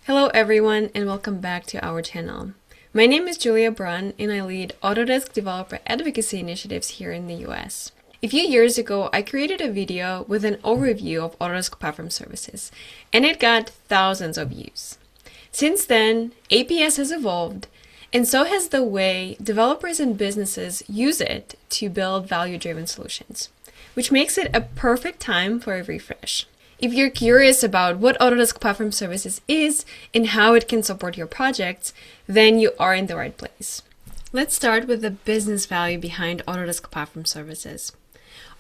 Hello everyone and welcome back to our channel. My name is Julia Brunn and I lead Autodesk Developer Advocacy Initiatives here in the US. A few years ago, I created a video with an overview of Autodesk Platform Services and it got thousands of views. Since then, APS has evolved and so has the way developers and businesses use it to build value-driven solutions, which makes it a perfect time for a refresh. If you're curious about what Autodesk Platform Services is and how it can support your projects, then you are in the right place. Let's start with the business value behind Autodesk Platform Services.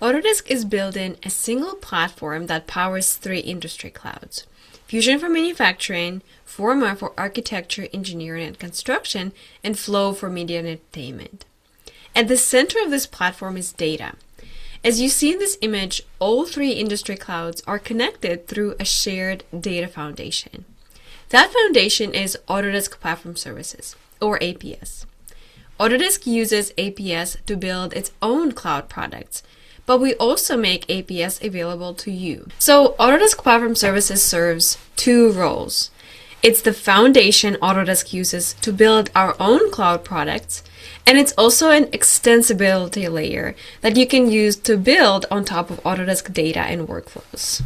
Autodesk is building a single platform that powers 3 industry clouds: Fusion for manufacturing, Forma for architecture, engineering, and construction, and Flow for media and entertainment. At the center of this platform is data. As you see in this image, all 3 industry clouds are connected through a shared data foundation. That foundation is Autodesk Platform Services, or APS. Autodesk uses APS to build its own cloud products, but we also make APS available to you. So Autodesk Platform Services serves 2 roles. It's the foundation Autodesk uses to build our own cloud products, and it's also an extensibility layer that you can use to build on top of Autodesk data and workflows.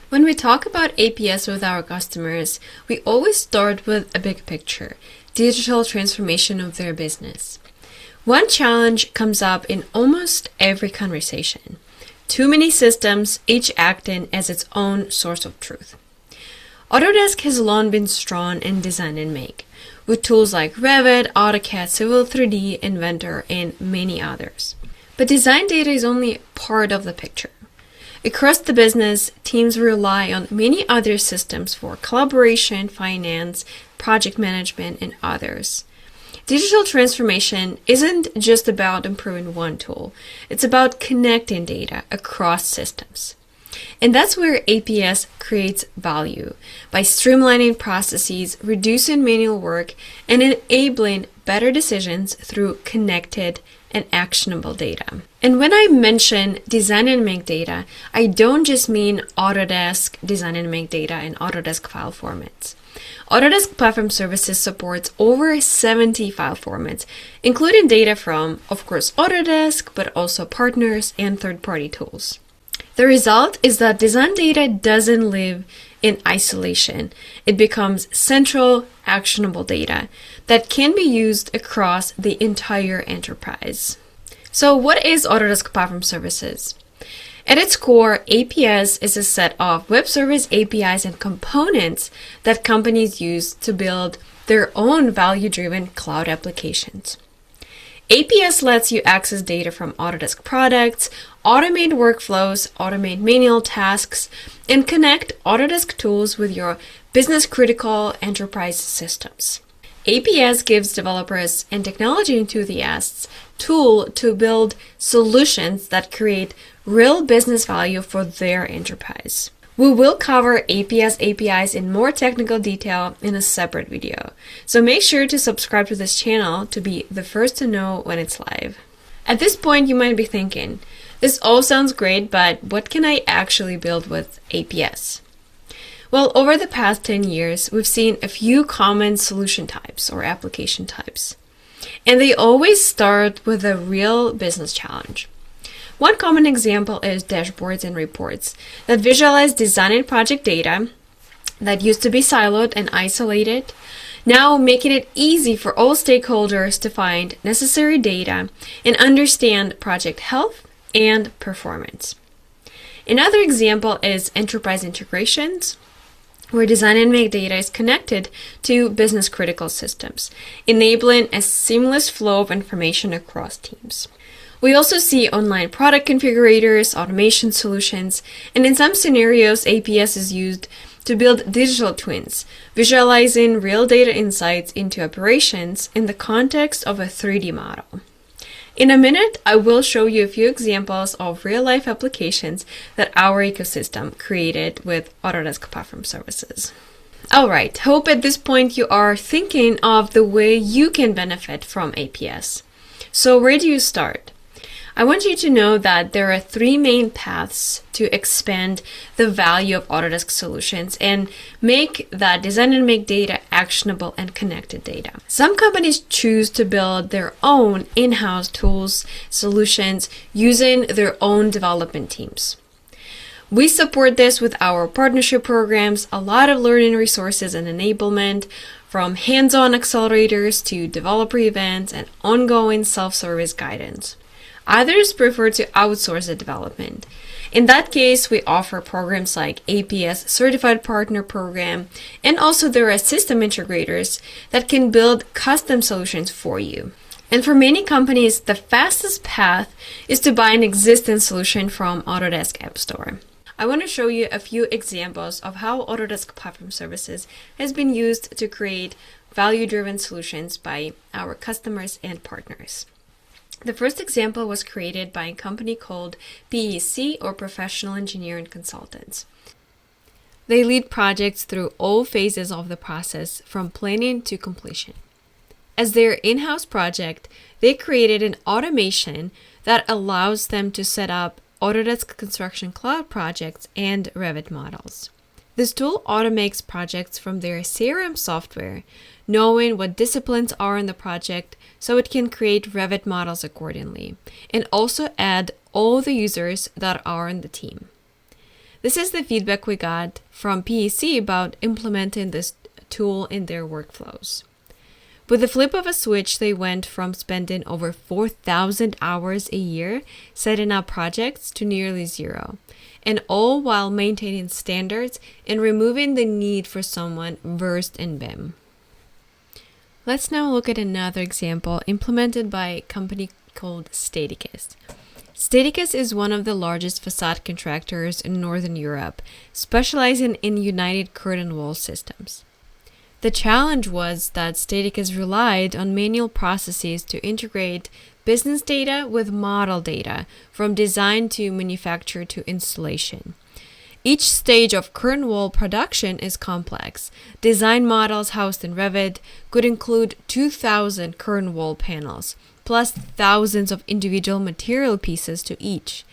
When we talk about APS with our customers, we always start with a big picture, digital transformation of their business. One challenge comes up in almost every conversation: too many systems, each acting as its own source of truth. Autodesk has long been strong in design and make, with tools like Revit, AutoCAD, Civil 3D, Inventor, and many others. But design data is only part of the picture. Across the business, teams rely on many other systems for collaboration, finance, project management, and others. Digital transformation isn't just about improving one tool. It's about connecting data across systems. And that's where APS creates value by streamlining processes, reducing manual work, and enabling better decisions through connected and actionable data. And when I mention design and make data, I don't just mean Autodesk design and make data in Autodesk file formats. Autodesk Platform Services supports over 70 file formats, including data from, of course, Autodesk, but also partners and third-party tools. The result is that design data doesn't live in isolation. It becomes central, actionable data that can be used across the entire enterprise. So what is Autodesk Platform Services? At its core, APS is a set of web service APIs and components that companies use to build their own value-driven cloud applications. APS lets you access data from Autodesk products, automate workflows, automate manual tasks, and connect Autodesk tools with your business-critical enterprise systems. APS gives developers and technology enthusiasts tools to build solutions that create real business value for their enterprise. We will cover APS APIs in more technical detail in a separate video, so make sure to subscribe to this channel to be the first to know when it's live. At this point, you might be thinking, this all sounds great, but what can I actually build with APS? Well, over the past 10 years, we've seen a few common solution types or application types, and they always start with a real business challenge. One common example is dashboards and reports that visualize design and project data that used to be siloed and isolated, now making it easy for all stakeholders to find necessary data and understand project health and performance. Another example is enterprise integrations, where design and make data is connected to business-critical systems, enabling a seamless flow of information across teams. We also see online product configurators, automation solutions, and in some scenarios, APS is used to build digital twins, visualizing real data insights into operations in the context of a 3D model. In a minute, I will show you a few examples of real-life applications that our ecosystem created with Autodesk Platform Services. Alright, hope at this point you are thinking of the way you can benefit from APS. So where do you start? I want you to know that there are three main paths to expand the value of Autodesk solutions and make that design and make data actionable and connected data. Some companies choose to build their own in-house tools, solutions using their own development teams. We support this with our partnership programs, a lot of learning resources and enablement, from hands-on accelerators to developer events and ongoing self-service guidance. Others prefer to outsource the development. In that case, we offer programs like APS Certified Partner Program, and also there are system integrators that can build custom solutions for you. And for many companies, the fastest path is to buy an existing solution from Autodesk App Store. I want to show you a few examples of how Autodesk Platform Services has been used to create value-driven solutions by our customers and partners. The first example was created by a company called PEC, or Professional Engineering Consultants. They lead projects through all phases of the process, from planning to completion. As their in-house project, they created an automation that allows them to set up Autodesk Construction Cloud projects and Revit models. This tool automates projects from their CRM software, knowing what disciplines are in the project so it can create Revit models accordingly, and also add all the users that are in the team. This is the feedback we got from PEC about implementing this tool in their workflows. With the flip of a switch, they went from spending over 4,000 hours a year setting up projects to nearly zero, and all while maintaining standards and removing the need for someone versed in BIM. Let's now look at another example implemented by a company called Staticus. Staticus is one of the largest facade contractors in Northern Europe, specializing in united curtain wall systems. The challenge was that Staticus relied on manual processes to integrate business data with model data, from design to manufacture to installation. Each stage of curtain wall production is complex. Design models housed in Revit could include 2,000 curtain wall panels, plus thousands of individual material pieces to each.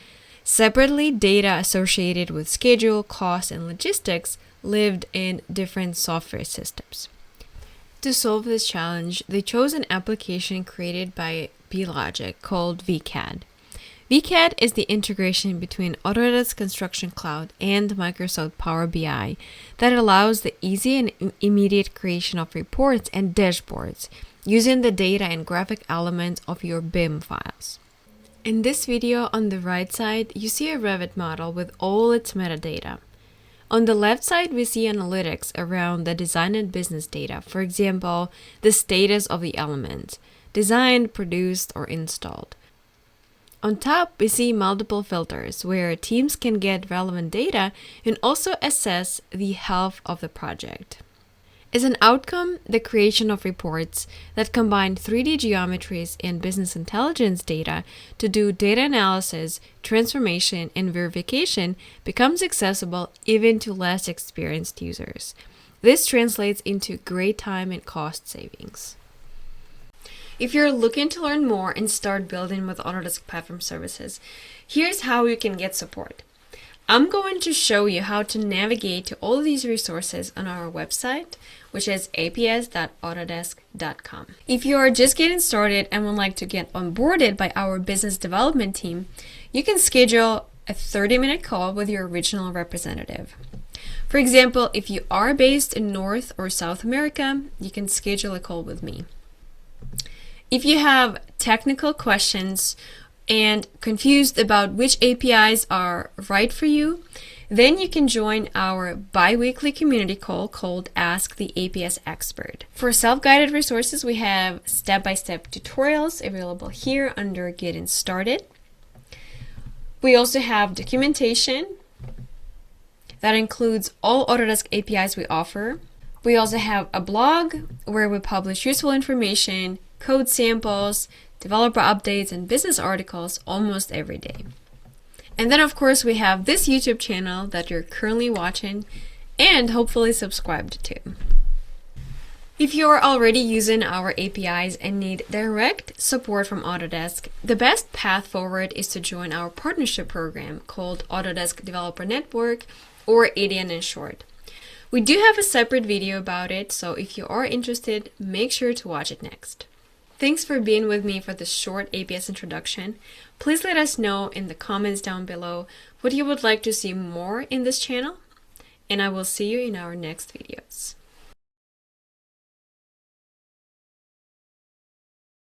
Separately, data associated with schedule, cost, and logistics lived in different software systems. To solve this challenge, they chose an application created by BLogic called VCAD. VCAD is the integration between Autodesk Construction Cloud and Microsoft Power BI that allows the easy and immediate creation of reports and dashboards using the data and graphic elements of your BIM files. In this video on the right side, you see a Revit model with all its metadata. On the left side, we see analytics around the design and business data, for example, the status of the element, designed, produced, or installed. On top, we see multiple filters where teams can get relevant data and also assess the health of the project. As an outcome, the creation of reports that combine 3D geometries and business intelligence data to do data analysis, transformation, and verification becomes accessible even to less experienced users. This translates into great time and cost savings. If you're looking to learn more and start building with Autodesk Platform Services, here's how you can get support. I'm going to show you how to navigate to all these resources on our website, which is aps.autodesk.com. If you are just getting started and would like to get onboarded by our business development team, you can schedule a 30-minute call with your regional representative. For example, if you are based in North or South America, you can schedule a call with me. If you have technical questions and confused about which APIs are right for you, then you can join our bi-weekly community call called Ask the APS Expert. For self-guided resources, we have step-by-step tutorials available here under Getting Started. We also have documentation that includes all Autodesk APIs we offer. We also have a blog where we publish useful information, code samples, developer updates, and business articles almost every day. And then, of course, we have this YouTube channel that you're currently watching and hopefully subscribed to. If you are already using our APIs and need direct support from Autodesk, the best path forward is to join our partnership program called Autodesk Developer Network, or ADN in short. We do have a separate video about it, so if you are interested, make sure to watch it next. Thanks for being with me for this short APS introduction. Please let us know in the comments down below what you would like to see more in this channel, and I will see you in our next videos.